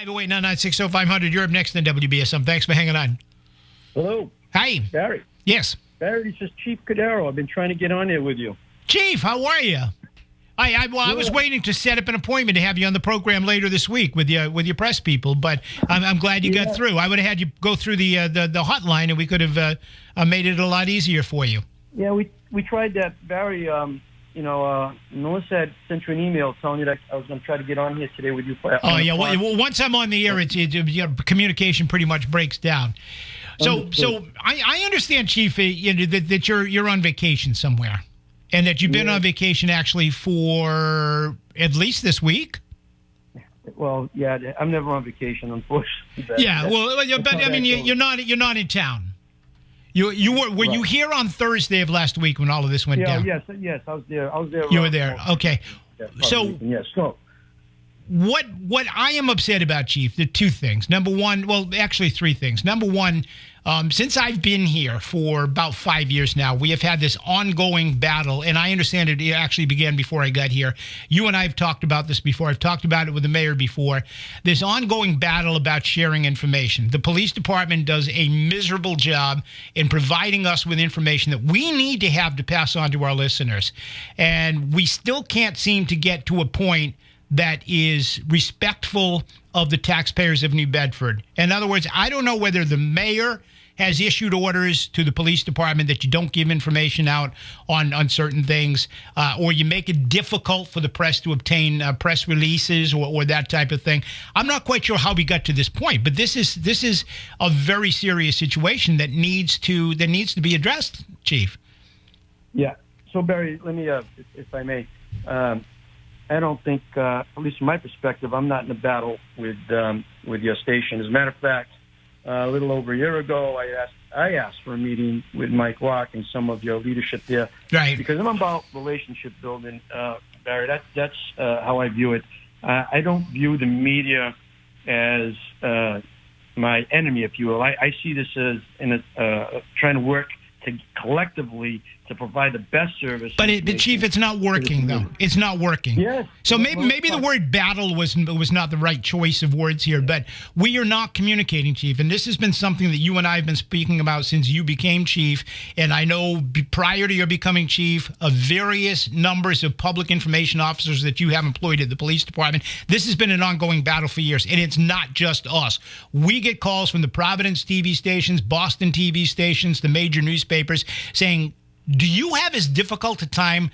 508-996-0500. You're up next on WBSM. Thanks for hanging on. Hello. Hi. Barry. Yes. Barry, this is Chief Cordeiro. I've been trying to get on here with you. Chief, how are you? I was waiting to set up an appointment to have you on the program later this week with your press people, but I'm glad you got through. I would have had you go through the hotline, and we could have made it a lot easier for you. Yeah, we tried that, Barry. Melissa had sent you an email telling you that I was going to try to get on here today with you. Well, once I'm on the air, communication pretty much breaks down. So I understand, Chief, that you're on vacation somewhere, and that you've been on vacation actually for at least this week. Well, yeah, I'm never on vacation, unfortunately. But I mean, you're not in town. Were you here on Thursday of last week when all of this went down? Yes, I was there. You were there. Okay. So what I am upset about, Chief, there are two things. Number one, well, actually three things. Number one, since I've been here for about 5 years now, we have had this ongoing battle, and I understand it actually began before I got here. You and I have talked about this before. I've talked about it with the mayor before. This ongoing battle about sharing information. The police department does a miserable job in providing us with information that we need to have to pass on to our listeners, and we still can't seem to get to a point that is respectful of the taxpayers of New Bedford. In other words, I don't know whether the mayor has issued orders to the police department that you don't give information out on certain things, or you make it difficult for the press to obtain press releases or that type of thing. I'm not quite sure how we got to this point, but this is a very serious situation that needs to be addressed, Chief. Yeah. So, Barry, let me, if I may, I don't think, at least from my perspective, I'm not in a battle with your station. As a matter of fact, a little over a year ago, I asked for a meeting with Mike Locke and some of your leadership there, right? Because I'm about relationship building, Barry. That's how I view it. I don't view the media as my enemy, if you will. I see this as trying to work collectively to provide the best service. But Chief, it's not working though. It's not working. Yes. So maybe the word battle was not the right choice of words here, but we are not communicating, Chief. And this has been something that you and I have been speaking about since you became Chief. And I know prior to your becoming Chief, of various numbers of public information officers that you have employed at the police department, this has been an ongoing battle for years. And it's not just us. We get calls from the Providence TV stations, Boston TV stations, the major newspapers saying, do you have as difficult a time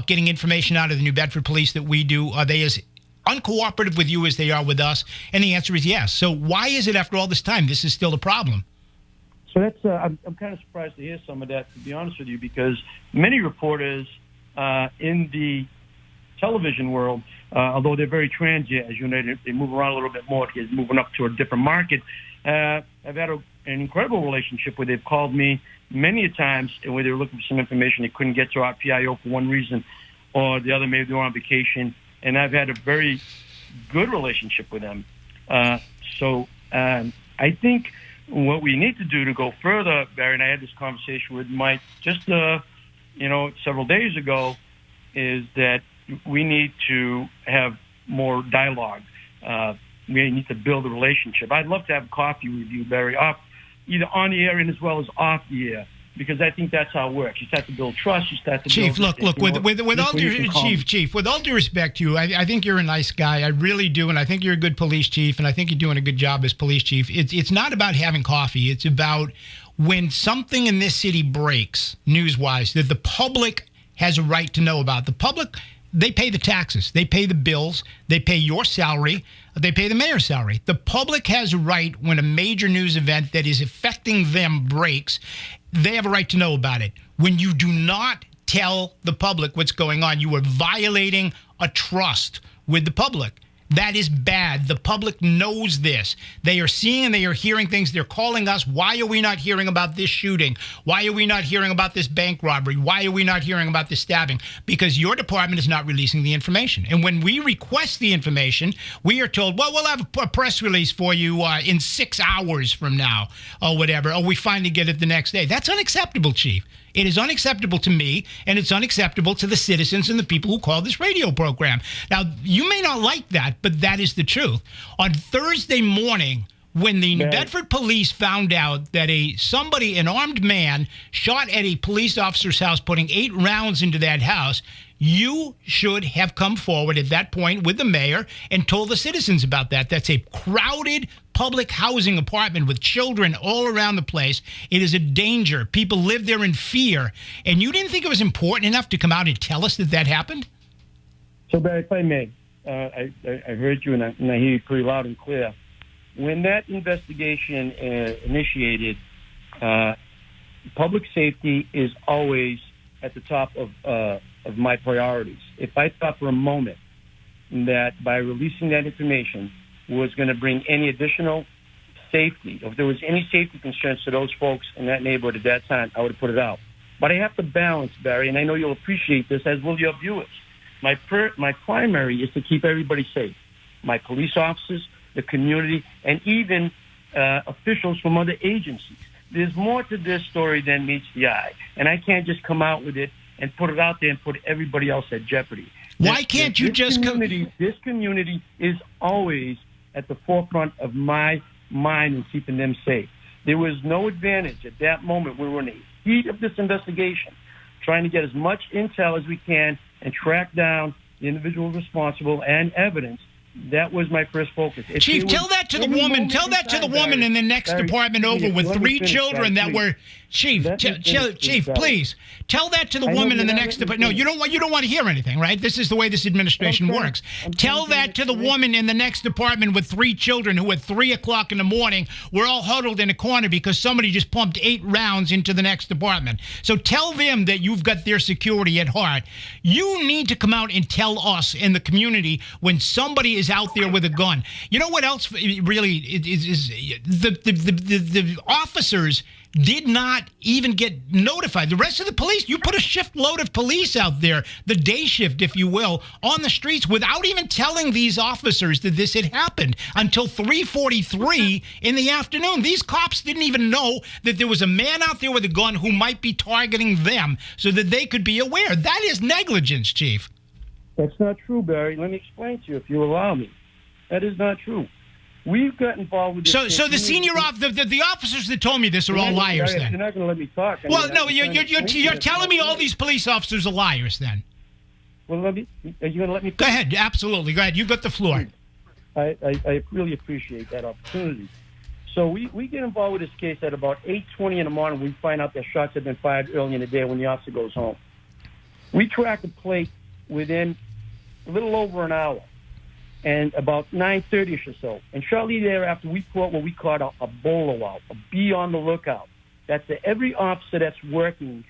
getting information out of the New Bedford police that we do? Are they as uncooperative with you as they are with us? And the answer is yes. So why is it after all this time this is still a problem? So that's I'm kind of surprised to hear some of that, to be honest with you, because many reporters in the television world, although they're very transient, as you know, they move around a little bit more because moving up to a different market. I've had an incredible relationship where they've called me many a times where they were looking for some information they couldn't get to our PIO for one reason or the other. Maybe they were on vacation, and I've had a very good relationship with them. So I think what we need to do to go further, Barry, and I had this conversation with Mike just several days ago, is that we need to have more dialogue. We need to build a relationship. I'd love to have coffee with you, Barry, either on the air and as well as off the air, because I think that's how it works. You start to build trust. You start to Chief, build... look, with all due Chief, with all due respect to you, I think you're a nice guy. I really do, and I think you're a good police chief, and I think you're doing a good job as police chief. It's not about having coffee. It's about when something in this city breaks, news-wise, that the public has a right to know about. The public, they pay the taxes. They pay the bills. They pay your salary. They pay the mayor's salary. The public has a right when a major news event that is affecting them breaks. They have a right to know about it. When you do not tell the public what's going on, you are violating a trust with the public. That is bad. The public knows this. They are seeing and they are hearing things. They're calling us. Why are we not hearing about this shooting? Why are we not hearing about this bank robbery? Why are we not hearing about this stabbing? Because your department is not releasing the information. And when we request the information, we are told, well, we'll have a press release for you in 6 hours from now or whatever, or we finally get it the next day. That's unacceptable, Chief. It is unacceptable to me, and it's unacceptable to the citizens and the people who call this radio program. Now, you may not like that, but that is the truth. On Thursday morning, when the New Bedford police found out that an armed man shot at a police officer's house, putting 8 rounds into that house, you should have come forward at that point with the mayor and told the citizens about that. That's a crowded public housing apartment with children all around the place. It is a danger. People live there in fear. And you didn't think it was important enough to come out and tell us that that happened? So, Barry, if I may, I heard you, and I hear you pretty loud and clear. When that investigation initiated, public safety is always at the top of my priorities. If I thought for a moment that by releasing that information was going to bring any additional safety, if there was any safety concerns to those folks in that neighborhood at that time, I would have put it out. But I have to balance, Barry, and I know you'll appreciate this, as will your viewers. My primary is to keep everybody safe. My police officers, the community, and even officials from other agencies. There's more to this story than meets the eye. And I can't just come out with it and put it out there and put everybody else at jeopardy. Why can't you just come? This community is always at the forefront of my mind in keeping them safe. There was no advantage at that moment. We were in the heat of this investigation, trying to get as much intel as we can and track down the individual responsible and evidence. That was my first focus. Chief, tell that to the woman. Tell that to the woman in the next department over with 3 children that were. Chief, please tell that to the woman in the next department. No, you don't want to hear anything, right? This is the way this administration works. Tell that to the woman in the next department with 3 children who at 3 o'clock in the morning were all huddled in a corner because somebody just pumped 8 rounds into the next department. So tell them that you've got their security at heart. You need to come out and tell us in the community when somebody is out there with a gun. You know what else really is the officers did not even get notified. The rest of the police, you put a shift load of police out there, the day shift, if you will, on the streets without even telling these officers that this had happened until 3:43 in the afternoon. These cops didn't even know that there was a man out there with a gun who might be targeting them so that they could be aware. That is negligence, Chief. That's not true, Barry. Let me explain to you, if you allow me. That is not true. We've got involved with this. So the senior the officers that told me this are all liars. Then you're not going to let me talk. Well, no, you're telling me all these police officers are liars. Then. Well, are you going to let me? Go ahead. Absolutely. Go ahead. You've got the floor. I really appreciate that opportunity. So we get involved with this case at about 8:20 in the morning. We find out that shots have been fired early in the day when the officer goes home. We track the plate within a little over an hour. And about 9:30ish or so. And shortly thereafter, we put what we call a bolo out, a be on the lookout. That's every officer that's working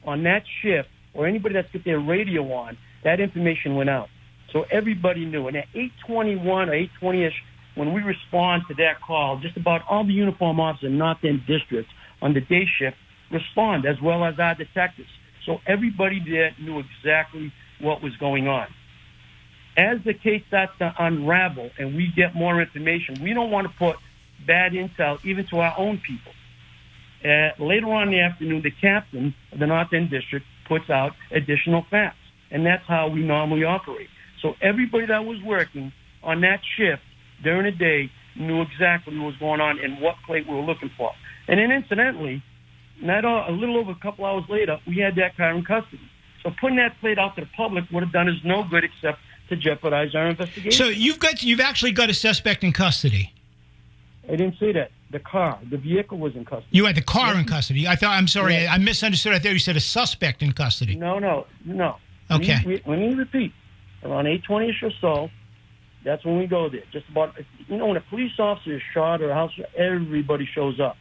on that shift or anybody that's got their radio on, that information went out. So everybody knew. And at 8:21 or 8:20ish, when we respond to that call, just about all the uniform officers in North End District on the day shift respond, as well as our detectives. So everybody there knew exactly what was going on. As the case starts to unravel and we get more information, we don't want to put bad intel even to our own people. Later on in the afternoon, the captain of the North End District puts out additional facts, and that's how we normally operate. So everybody that was working on that shift during the day knew exactly what was going on and what plate we were looking for. And then incidentally, a little over a couple hours later, we had that car in custody. So putting that plate out to the public would have done us no good except to jeopardize our investigation. So you've actually got a suspect in custody. I didn't say that. The vehicle was in custody. You had the car in custody. I'm sorry, yeah. I misunderstood. I thought you said a suspect in custody. No. Okay. Let me repeat. Around 8:20ish or so, that's when we go there. Just about, when a police officer is shot or a house, everybody shows up.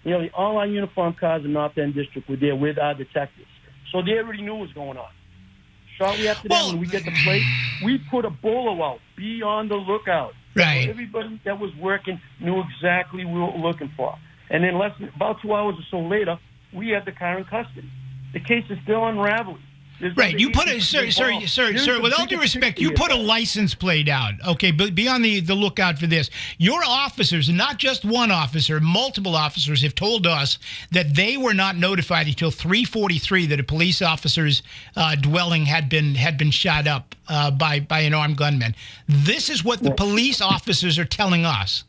Nearly all our uniformed cars in North End District were there with our detectives. So they already knew what was going on. Shortly after that, when we get the plate, we put a bolo out. Be on the lookout. Right. So everybody that was working knew exactly what we were looking for. And then about 2 hours or so later, we had the car in custody. The case is still unraveling. Right, you put a sir. With all due respect, you put a license plate out. Okay, but be on the lookout for this. Your officers, not just one officer, multiple officers, have told us that they were not notified until 3:43 that a police officer's dwelling had been shot up by an armed gunman. This is what the police officers are telling us.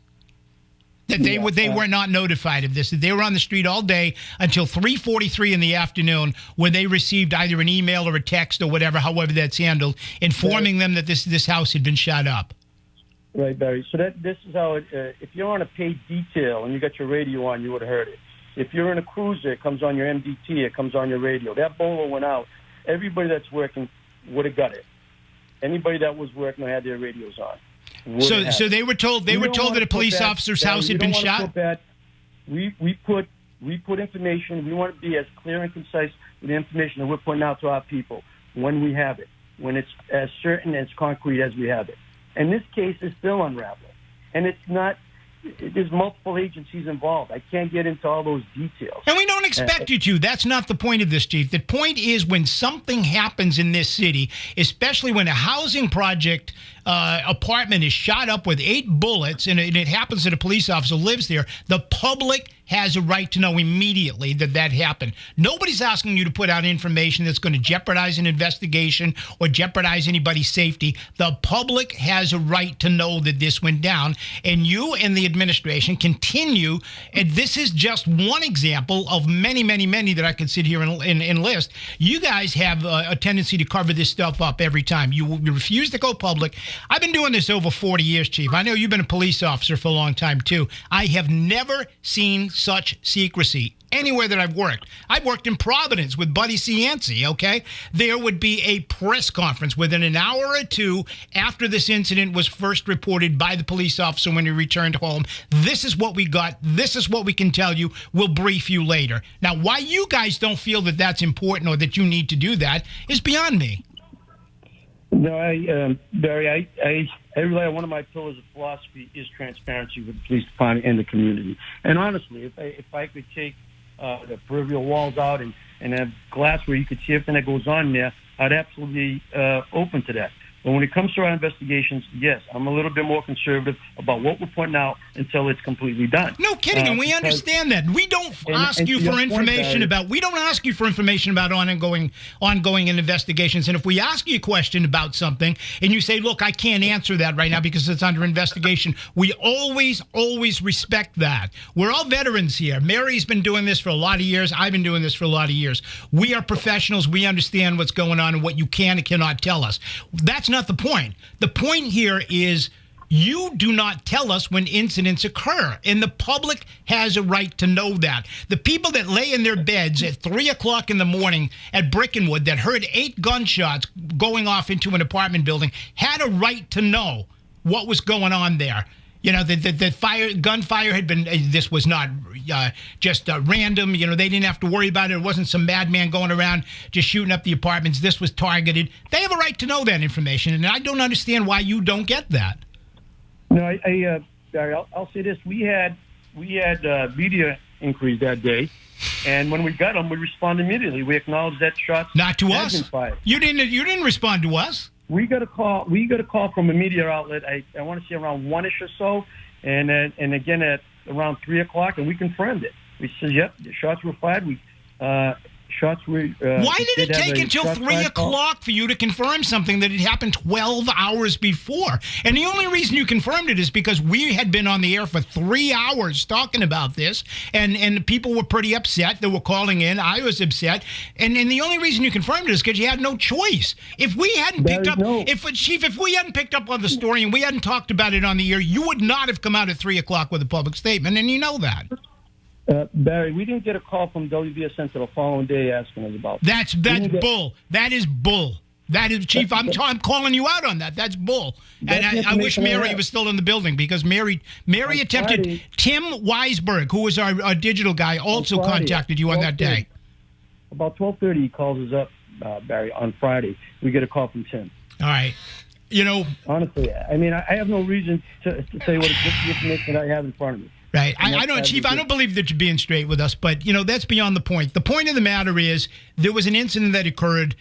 That they were not notified of this. That they were on the street all day until 3:43 in the afternoon, when they received either an email or a text or whatever, however that's handled, informing them that this house had been shot up. Right, Barry. So this is how it. If you're on a paid detail and you got your radio on, you would have heard it. If you're in a cruiser, it comes on your MDT. It comes on your radio. That bolo went out. Everybody that's working would have got it. Anybody that was working had their radios on. So they were told that a police officer's house had been shot. We put information. We want to be as clear and concise with the information that we're putting out to our people when we have it, when it's as certain and as concrete as we have it. And this case is still unraveling, and it's not. There's multiple agencies involved. I can't get into all those details. And we don't expect you to. That's not the point of this, Chief. The point is when something happens in this city, especially when a housing project apartment is shot up with 8 bullets and it happens that a police officer lives there, the public has a right to know immediately that happened. Nobody's asking you to put out information that's going to jeopardize an investigation or jeopardize anybody's safety. The public has a right to know that this went down, and you and the administration continue, and this is just one example of many, many, many that I could sit here and list. You guys have a tendency to cover this stuff up every time. You refuse to go public. I've been doing this over 40 years, Chief. I know you've been a police officer for a long time, too. I have never seen such secrecy anywhere that I've worked. I've worked in Providence with Buddy Cianci, okay? There would be a press conference within an hour or two after this incident was first reported by the police officer when he returned home. This is what we got. This is what we can tell you. We'll brief you later. Now, why you guys don't feel that that's important or that you need to do that is beyond me. No, Barry, I rely on one of my pillars of philosophy is transparency with the police department and the community. And honestly, if I could take the peripheral walls out and have glass where you could see everything that goes on there, I'd absolutely open to that. But when it comes to our investigations, yes, I'm a little bit more conservative about what we're putting out until it's completely done. No kidding, and we understand that. We don't ask you for information about. We don't ask you for information about ongoing investigations. And if we ask you a question about something, and you say, "Look, I can't answer that right now because it's under investigation," we always respect that. We're all veterans here. Mary's been doing this for a lot of years. I've been doing this for a lot of years. We are professionals. We understand what's going on and what you can and cannot tell us. That's not the point. The point here is you do not tell us when incidents occur, and the public has a right to know that. The people that lay in their beds at 3 o'clock in the morning at Brickenwood that heard 8 gunshots going off into an apartment building had a right to know what was going on there. You know, the gunfire had been, this was not just random. You know, they didn't have to worry about it. It wasn't some madman going around just shooting up the apartments. This was targeted. They have a right to know that information, and I don't understand why you don't get that. No, Barry, I'll say this. We had media inquiries that day, and when we got them, we responded immediately. We acknowledged that shots not to us. Been fired. You didn't respond to us. We got a call from a media outlet. I want to say around 1-ish or so, and again at around 3 o'clock, and we confirmed it. We said, "Yep, the shots were fired." Shots were. Why did it take until 3 o'clock for you to confirm something that had happened 12 hours before? And the only reason you confirmed it is because we had been on the air for 3 hours talking about this, and people were pretty upset. They were calling in. I was upset, and the only reason you confirmed it is because you had no choice. If we hadn't picked up, if we hadn't picked up on the story and we hadn't talked about it on the air, you would not have come out at 3 o'clock with a public statement, and you know that. Barry, we didn't get a call from WBSM until the following day asking us about that. That's bull. That is bull. That is, Chief, I'm calling you out on that. That's bull. And I wish Mary was still in the building, because Mary attempted. Friday, Tim Weisberg, who was our digital guy, also contacted you on that day. About 12:30, he calls us up, Barry, on Friday. We get a call from Tim. All right. You know, honestly, I mean, I have no reason to say what the information that I have in front of me. Right. I don't, Chief, I don't believe that you're being straight with us, but, that's beyond the point. The point of the matter is there was an incident that occurred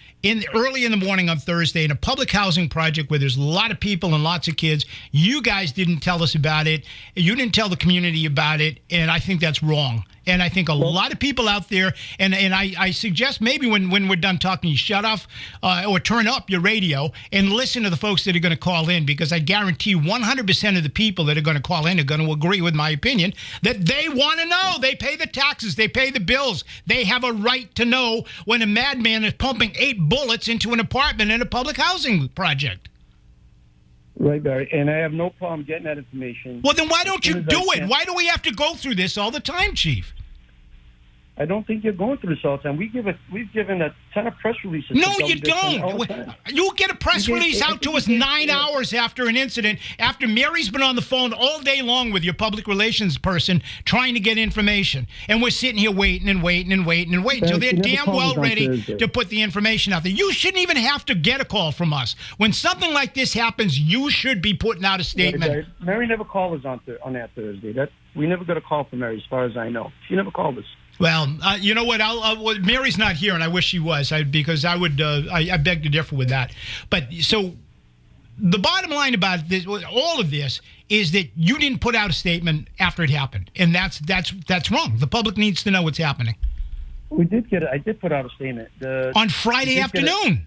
early in the morning on Thursday in a public housing project where there's a lot of people and lots of kids. You guys didn't tell us about it. You didn't tell the community about it, and I think that's wrong. And I think a lot of people out there, and I suggest maybe when we're done talking, you shut off or turn up your radio and listen to the folks that are going to call in, because I guarantee 100% of the people that are going to call in are going to agree with my opinion that they want to know. They pay the taxes. They pay the bills. They have a right to know when a madman is pumping 8 bullets into an apartment in a public housing project. Right, Barry, and I have no problem getting that information. Well, then why don't you do it? Why do we have to go through this all the time, Chief? I don't think you're going through this all the time. We've given a ton of press releases. No, you don't. You get a press release out to us 9 hours after an incident, after Mary's been on the phone all day long with your public relations person trying to get information. And we're sitting here waiting and waiting and waiting and waiting. So they're damn well ready to put the information out there. You shouldn't even have to get a call from us. When something like this happens, you should be putting out a statement. Right. Mary never called us on that Thursday. We never got a call from Mary, as far as I know. She never called us. Well, you know what? Mary's not here, and I wish she was, because I would. I beg to differ with that. But so, the bottom line about this, all of this, is that you didn't put out a statement after it happened, and that's wrong. The public needs to know what's happening. We did get it. I did put out a statement on Friday afternoon.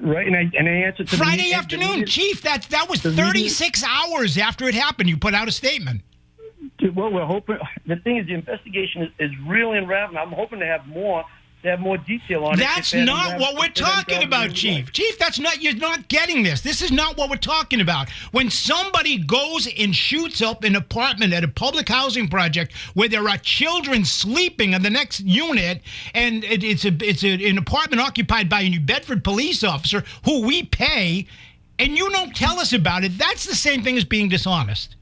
Right, and I answered to Friday afternoon, Chief. That was 36 hours after it happened. You put out a statement. Well, we're hoping. The thing is, the investigation is really unraveling. I'm hoping to have more detail on it. That's not what we're talking about, Chief. Chief, you're not getting this. This is not what we're talking about. When somebody goes and shoots up an apartment at a public housing project where there are children sleeping in the next unit, and it's an apartment occupied by a New Bedford police officer who we pay, and you don't tell us about it, that's the same thing as being dishonest.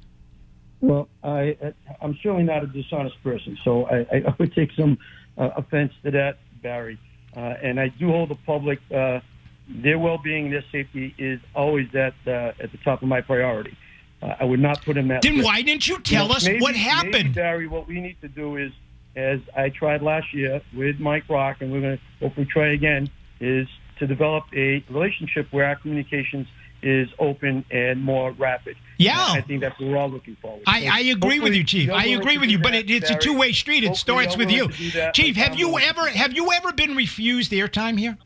Well, I'm surely not a dishonest person, so I would take some offense to that, Barry. And I do hold the public, their well-being, their safety is always at the top of my priority. I would not put in that. Then why didn't you tell us what happened? Maybe, Barry, what we need to do is, as I tried last year with Mike Rock, and we're going to hopefully try again, is to develop a relationship where our communications is open and more rapid. Yeah. I think that's what we're all looking for. I agree with you, Chief. I agree with you, but it's a two-way street. It starts with you. Chief, have you ever been refused airtime here?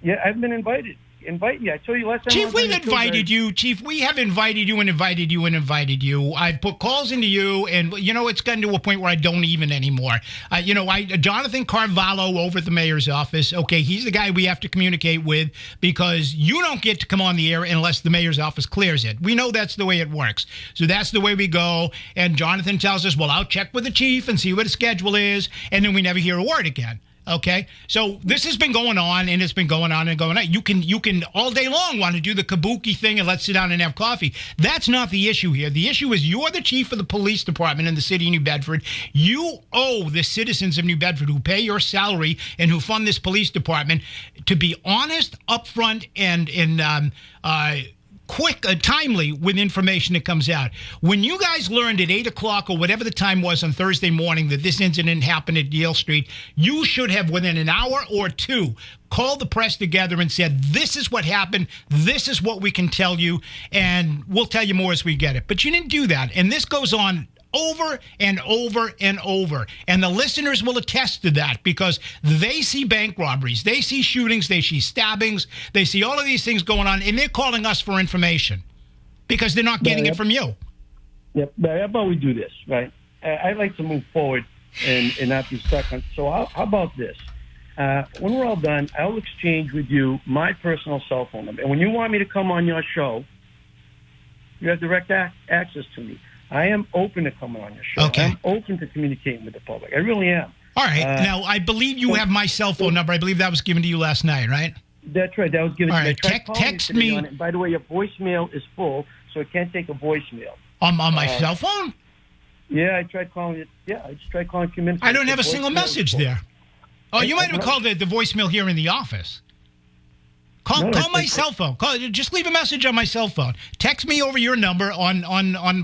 Yeah, I've been invited. Invite me. I told you last time. Chief, we've invited you. Chief, we have invited you and invited you and invited you. I've put calls into you, and, it's gotten to a point where I don't even anymore. Jonathan Carvalho over at the mayor's office, okay, he's the guy we have to communicate with because you don't get to come on the air unless the mayor's office clears it. We know that's the way it works. So that's the way we go, and Jonathan tells us, well, I'll check with the chief and see what his schedule is, and then we never hear a word again. Okay, so this has been going on, and it's been going on and going on. You can all day long want to do the kabuki thing and let's sit down and have coffee. That's not the issue here. The issue is you're the chief of the police department in the city of New Bedford. You owe the citizens of New Bedford who pay your salary and who fund this police department to be honest, upfront, and quick, timely with information that comes out. When you guys learned at 8 o'clock or whatever the time was on Thursday morning that this incident happened at Yale Street, you should have, within an hour or two, called the press together and said, this is what happened, this is what we can tell you, and we'll tell you more as we get it. But you didn't do that, and this goes on over and over and over. And the listeners will attest to that because they see bank robberies, they see shootings, they see stabbings, they see all of these things going on, and they're calling us for information because they're not getting it from you. Yep. How about we do this, right? I'd like to move forward and not be stuck on. So how about this? When we're all done, I'll exchange with you my personal cell phone number. And when you want me to come on your show, you have direct access to me. I am open to coming on your show. Okay. I'm open to communicating with the public. I really am. All right. Now, I believe you have my cell phone number. I believe that was given to you last night, right? That's right. That was given to me. All right. Text me. On it. By the way, your voicemail is full, so it can't take a voicemail. On my cell phone? Yeah, I tried calling it. Yeah, I just tried calling a few minutes ago. I don't have a single message there. Oh, you might have called the voicemail here in the office. Call my cell phone. Just leave a message on my cell phone. Text me over your number on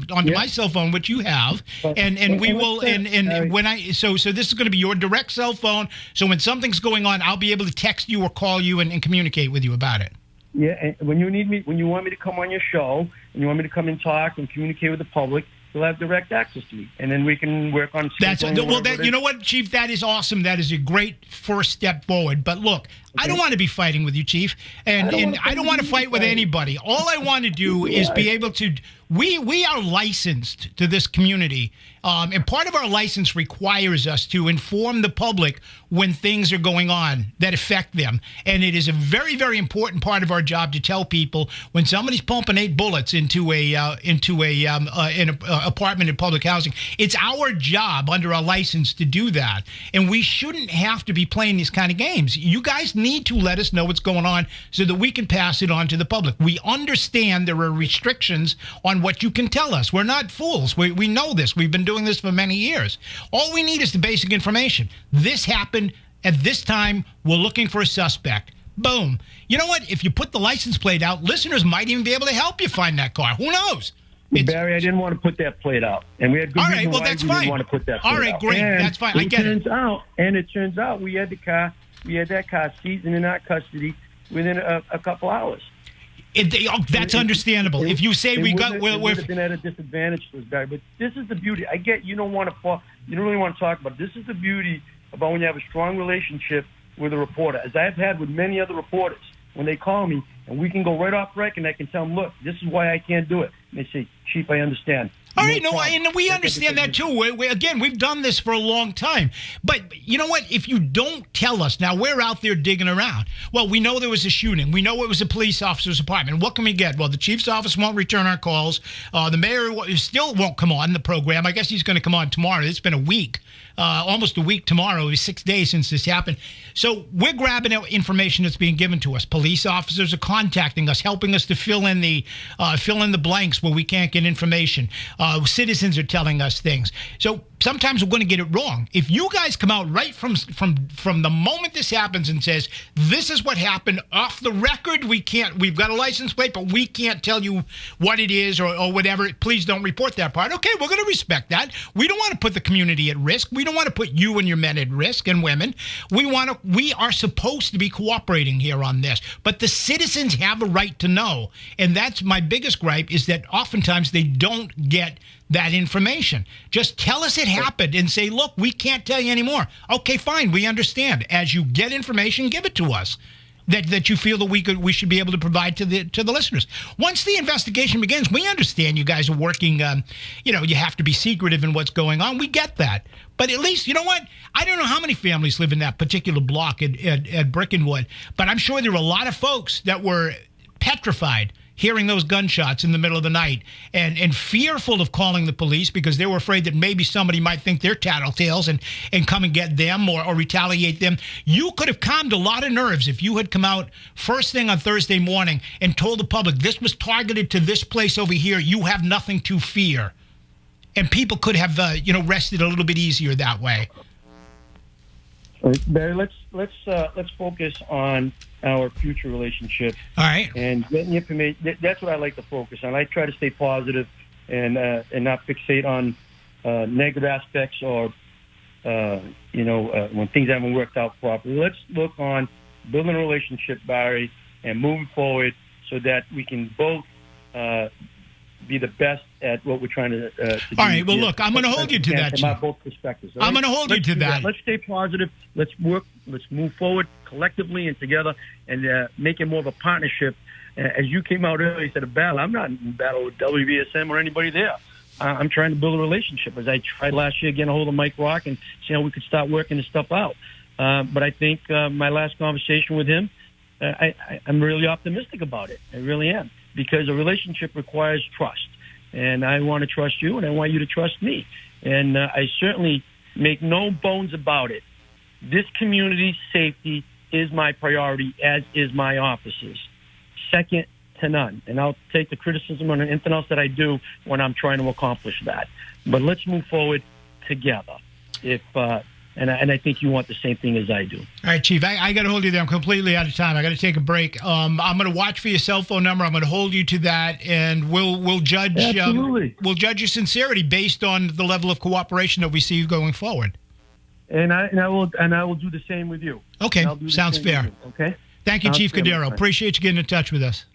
my cell phone, which you have, and we will. And when so this is going to be your direct cell phone. So when something's going on, I'll be able to text you or call you and communicate with you about it. Yeah, and when you need me, when you want me to come on your show, and you want me to come and talk and communicate with the public, you'll have direct access to me, and then we can work on. You know what, Chief? That is awesome. That is a great first step forward. But look, okay. I don't want to be fighting with you, Chief, and I don't want to fight with anybody. All I want to do is be able to. We are licensed to this community, and part of our license requires us to inform the public when things are going on that affect them. And it is a very, very important part of our job to tell people when somebody's pumping 8 bullets into an apartment in public housing. It's our job under our license to do that, and we shouldn't have to be playing these kind of games. You guys need to let us know what's going on so that we can pass it on to the public. We understand there are restrictions on what you can tell us. We're not fools. We know this. We've been doing this for many years. All we need is the basic information. This happened at this time. We're looking for a suspect. Boom. You know what? If you put the license plate out, listeners might even be able to help you find that car. Who knows? Barry, I didn't want to put that plate out, and we had good reason why we didn't want to put that plate out. All right, great. And that's fine. I get it. It turns out we had that car seized and in our custody within a couple hours. That's understandable. If you say we've been at a disadvantage to us, Barry. But this is the beauty. I get you don't really want to talk about it. This is the beauty about when you have a strong relationship with a reporter, as I've had with many other reporters. When they call me, and we can go right off rec, and I can tell them, look, this is why I can't do it. And they say, Chief, I understand. All right, and we understand that too. Again, we've done this for a long time. But you know what? If you don't tell us, now we're out there digging around. Well, we know there was a shooting. We know it was a police officer's apartment. What can we get? Well, the chief's office won't return our calls. The mayor still won't come on the program. I guess he's going to come on tomorrow. It's been a week, almost a week tomorrow. It was 6 days since this happened. So we're grabbing out information that's being given to us. Police officers are contacting us, helping us to fill in the blanks where we can't get information. Citizens are telling us things. So sometimes we're going to get it wrong. If you guys come out right from the moment this happens and says, this is what happened off the record, we've got a license plate, but we can't tell you what it is or whatever, please don't report that part. Okay, we're going to respect that. We don't want to put the community at risk. We don't want to put you and your men at risk and women. We are supposed to be cooperating here on this, but the citizens have a right to know. And that's my biggest gripe, is that oftentimes they don't get that information. Just tell us it happened and say, look, we can't tell you anymore. Okay, fine, we understand. As you get information, give it to us that you feel that we should be able to provide to the listeners. Once the investigation begins, we understand you guys are working, you have to be secretive in what's going on. We get that. But at least, you know what? I don't know how many families live in that particular block at Brickenwood, but I'm sure there were a lot of folks that were petrified hearing those gunshots in the middle of the night and fearful of calling the police because they were afraid that maybe somebody might think they're tattletales and come and get them or retaliate them. You could have calmed a lot of nerves if you had come out first thing on Thursday morning and told the public this was targeted to this place over here. You have nothing to fear. And people could have, rested a little bit easier that way. Barry, let's focus on our future relationship. All right. And getting information. That's what I like to focus on. I try to stay positive and not fixate on negative aspects or when things haven't worked out properly. Let's look on building a relationship, Barry, and moving forward so that we can both be the best at what we're trying to do. All right. Well, look, I'm going to hold you to that, Chief. From both perspectives. I'm going to hold you to that. Let's stay positive. Let's work. Let's move forward collectively and together and make it more of a partnership. As you came out earlier, you said a battle. I'm not in battle with WBSM or anybody there. I'm trying to build a relationship, as I tried last year, getting a hold of Mike Rock and see how we could start working this stuff out. But I think my last conversation with him, I'm really optimistic about it. I really am. Because a relationship requires trust. And I want to trust you, and I want you to trust me. And I certainly make no bones about it. This community's safety is my priority, as is my office's. Second to none. And I'll take the criticism on anything else that I do when I'm trying to accomplish that. But let's move forward together. If And I think you want the same thing as I do. All right, Chief, I got to hold you there. I'm completely out of time. I got to take a break. I'm going to watch for your cell phone number. I'm going to hold you to that, and we'll judge. Absolutely. We'll judge your sincerity based on the level of cooperation that we see going forward. And I will do the same with you. Okay, sounds fair. Okay. Thank you, Chief Cordeiro. Appreciate you getting in touch with us.